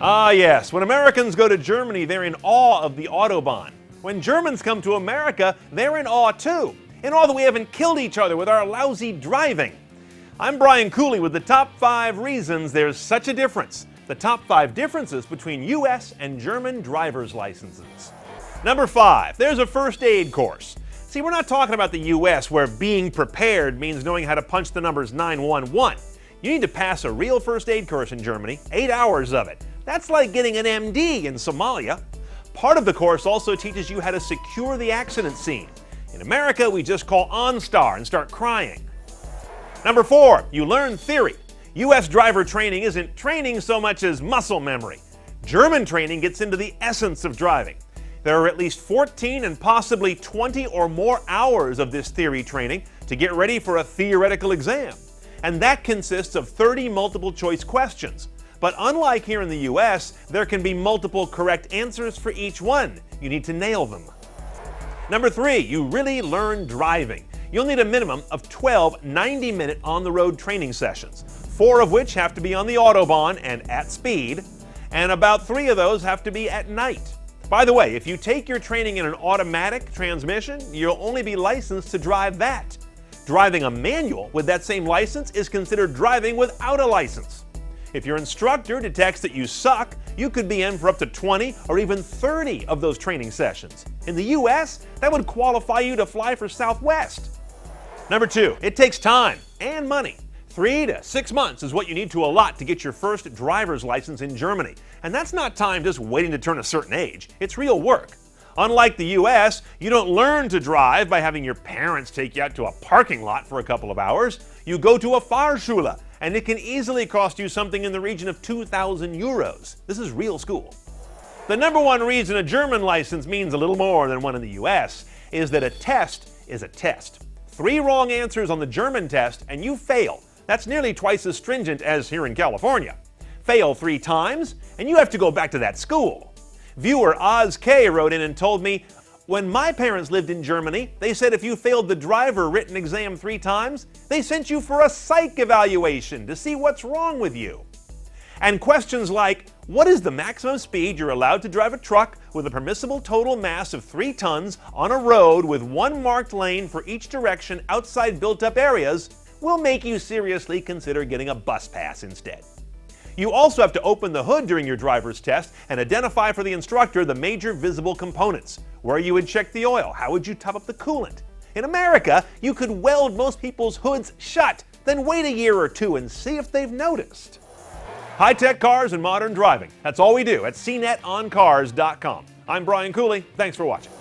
Ah yes, when Americans go to Germany, they're in awe of the Autobahn. When Germans come to America, they're in awe too. In awe that we haven't killed each other with our lousy driving. I'm Brian Cooley with the top 5 reasons there's such a difference. The top 5 differences between US and German driver's licenses. Number 5, there's a first aid course. See, we're not talking about the US where being prepared means knowing how to punch the numbers 911. You need to pass a real first aid course in Germany, 8 hours of it. That's like getting an MD in Somalia. Part of the course also teaches you how to secure the accident scene. In America, we just call OnStar and start crying. Number 4, you learn theory. US driver training isn't training so much as muscle memory. German training gets into the essence of driving. There are at least 14 and possibly 20 or more hours of this theory training to get ready for a theoretical exam. And that consists of 30 multiple choice questions. But unlike here in the US, there can be multiple correct answers for each one. You need to nail them. Number 3, you really learn driving. You'll need a minimum of 12 90-minute on-the-road training sessions, 4 of which have to be on the Autobahn and at speed, and about 3 of those have to be at night. By the way, if you take your training in an automatic transmission, you'll only be licensed to drive that. Driving a manual with that same license is considered driving without a license. If your instructor detects that you suck, you could be in for up to 20 or even 30 of those training sessions. In the US, that would qualify you to fly for Southwest. Number 2, it takes time and money. 3 to 6 months is what you need to allot to get your first driver's license in Germany. And that's not time just waiting to turn a certain age. It's real work. Unlike the US, you don't learn to drive by having your parents take you out to a parking lot for a couple of hours. You go to a Fahrschule, and it can easily cost you something in the region of 2,000 euros. This is real school. The number 1 reason a German license means a little more than one in the US is that a test is a test. 3 wrong answers on the German test and you fail. That's nearly twice as stringent as here in California. Fail 3 times and you have to go back to that school. Viewer Oz K wrote in and told me, when my parents lived in Germany, they said if you failed the driver written exam 3 times, they sent you for a psych evaluation to see what's wrong with you. And questions like, what is the maximum speed you're allowed to drive a truck with a permissible total mass of 3 tons on a road with 1 marked lane for each direction outside built-up areas, will make you seriously consider getting a bus pass instead. You also have to open the hood during your driver's test and identify for the instructor the major visible components. Where you would check the oil, how would you top up the coolant? In America, you could weld most people's hoods shut, then wait a year or 2 and see if they've noticed. High-tech cars and modern driving. That's all we do at CNETOnCars.com. I'm Brian Cooley. Thanks for watching.